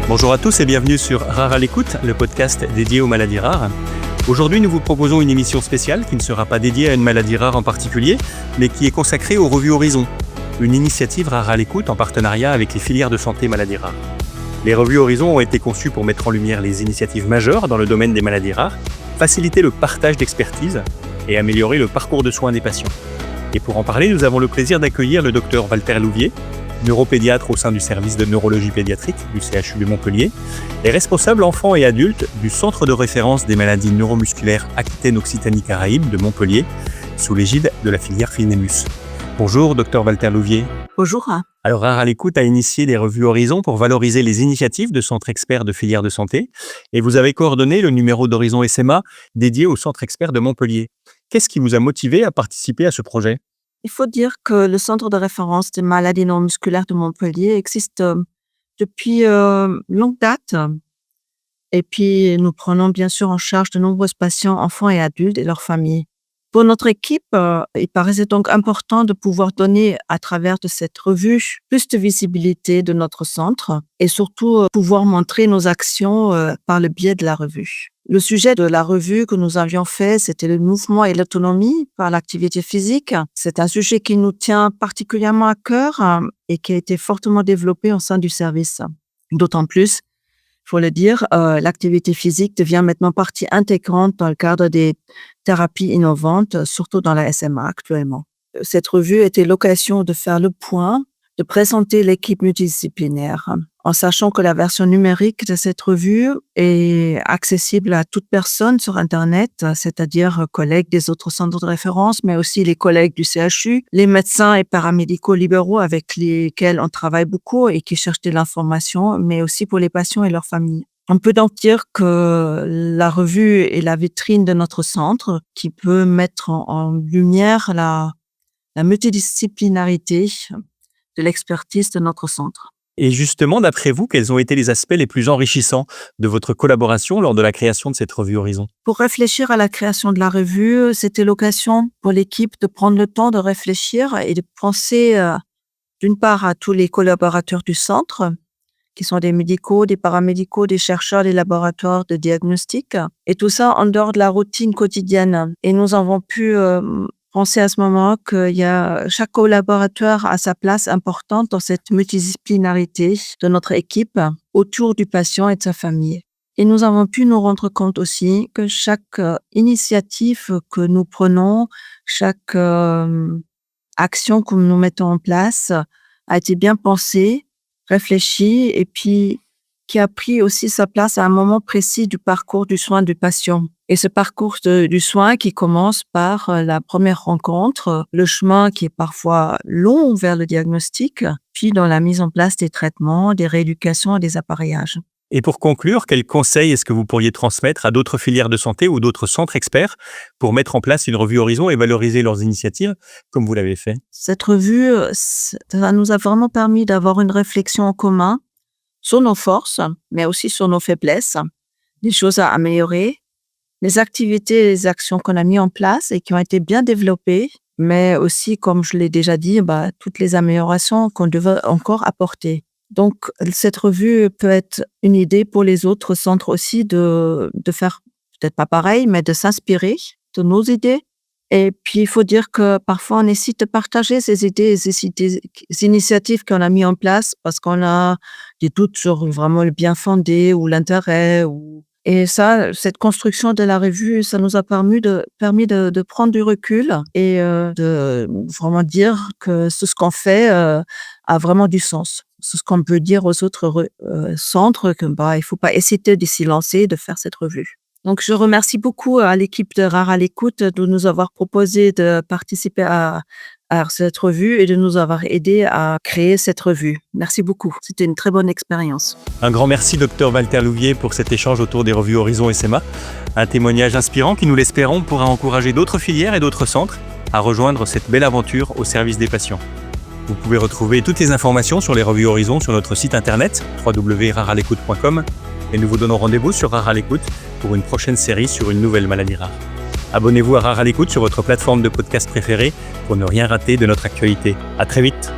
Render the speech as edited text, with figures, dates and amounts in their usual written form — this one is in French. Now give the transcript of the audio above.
Bonjour à tous et bienvenue sur Rare à l'écoute, le podcast dédié aux maladies rares. Aujourd'hui, nous vous proposons une émission spéciale qui ne sera pas dédiée à une maladie rare en particulier, mais qui est consacrée aux revues Horizon, une initiative Rare à l'écoute en partenariat avec les filières de santé maladies rares. Les revues Horizon ont été conçues pour mettre en lumière les initiatives majeures dans le domaine des maladies rares, faciliter le partage d'expertise et améliorer le parcours de soins des patients. Et pour en parler, nous avons le plaisir d'accueillir le docteur Walter Louvier, neuropédiatre au sein du service de neurologie pédiatrique du CHU de Montpellier et responsable enfants et adultes du Centre de référence des maladies neuromusculaires Aquitaine-Occitanie-Caraïbes de Montpellier, sous l'égide de la filière Finemus. Bonjour, docteur Walter Louvier. Bonjour. Alors, Rare à l'écoute a initié des revues Horizon pour valoriser les initiatives de centres experts de filières de santé et vous avez coordonné le numéro d'Horizon SMA dédié au Centre expert de Montpellier. Qu'est-ce qui vous a motivé à participer à ce projet ? Il faut dire que le Centre de référence des maladies neuromusculaires de Montpellier existe depuis longue date. Et puis, nous prenons bien sûr en charge de nombreux patients, enfants et adultes et leurs familles. Pour notre équipe, il paraissait donc important de pouvoir donner à travers de cette revue plus de visibilité de notre centre et surtout pouvoir montrer nos actions par le biais de la revue. Le sujet de la revue que nous avions fait, c'était le mouvement et l'autonomie par l'activité physique. C'est un sujet qui nous tient particulièrement à cœur et qui a été fortement développé au sein du service. D'autant plus, il faut le dire, l'activité physique devient maintenant partie intégrante dans le cadre des thérapies innovantes, surtout dans la SMA actuellement. Cette revue était l'occasion de faire le point, de présenter l'équipe multidisciplinaire, en sachant que la version numérique de cette revue est accessible à toute personne sur Internet, c'est-à-dire collègues des autres centres de référence, mais aussi les collègues du CHU, les médecins et paramédicaux libéraux avec lesquels on travaille beaucoup et qui cherchent de l'information, mais aussi pour les patients et leurs familles. On peut donc dire que la revue est la vitrine de notre centre qui peut mettre en lumière la multidisciplinarité de l'expertise de notre centre. Et justement, d'après vous, quels ont été les aspects les plus enrichissants de votre collaboration lors de la création de cette revue Horizon ? Pour réfléchir à la création de la revue, c'était l'occasion pour l'équipe de prendre le temps de réfléchir et de penser d'une part à tous les collaborateurs du centre, qui sont des médicaux, des paramédicaux, des chercheurs, des laboratoires de diagnostic, et tout ça en dehors de la routine quotidienne. Et nous avons pu penser à ce moment que chaque collaborateur a sa place importante dans cette multidisciplinarité de notre équipe autour du patient et de sa famille. Et nous avons pu nous rendre compte aussi que chaque initiative que nous prenons, chaque action que nous mettons en place a été bien pensée, réfléchie et puis qui a pris aussi sa place à un moment précis du parcours du soin du patient. Et ce parcours du soin qui commence par la première rencontre, le chemin qui est parfois long vers le diagnostic, puis dans la mise en place des traitements, des rééducations et des appareillages. Et pour conclure, quels conseils est-ce que vous pourriez transmettre à d'autres filières de santé ou d'autres centres experts pour mettre en place une revue Horizon et valoriser leurs initiatives comme vous l'avez fait ? Cette revue, ça nous a vraiment permis d'avoir une réflexion en commun sur nos forces, mais aussi sur nos faiblesses, des choses à améliorer, les activités et les actions qu'on a mis en place et qui ont été bien développées, mais aussi, comme je l'ai déjà dit, toutes les améliorations qu'on devait encore apporter. Donc, cette revue peut être une idée pour les autres centres aussi de faire, peut-être pas pareil, mais de s'inspirer de nos idées. Et puis, il faut dire que parfois, on essaie de partager ces idées, ces initiatives qu'on a mis en place parce qu'on a des doutes sur vraiment le bien fondé ou l'intérêt. Et ça, cette construction de la revue, ça nous a permis de prendre du recul et de vraiment dire que ce qu'on fait a vraiment du sens. C'est ce qu'on peut dire aux autres centres, que il faut pas hésiter de s'y lancer, de faire cette revue. Donc, je remercie beaucoup à l'équipe de Rare à l'écoute de nous avoir proposé de participer à cette revue et de nous avoir aidé à créer cette revue. Merci beaucoup. C'était une très bonne expérience. Un grand merci, docteur Walter Louvier, pour cet échange autour des revues Horizon SMA. Un témoignage inspirant qui, nous l'espérons, pourra encourager d'autres filières et d'autres centres à rejoindre cette belle aventure au service des patients. Vous pouvez retrouver toutes les informations sur les revues Horizon sur notre site internet www.rarealecoute.com et nous vous donnons rendez-vous sur Rare à l'écoute pour une prochaine série sur une nouvelle maladie rare. Abonnez-vous à Rare à l'écoute sur votre plateforme de podcast préférée pour ne rien rater de notre actualité. À très vite.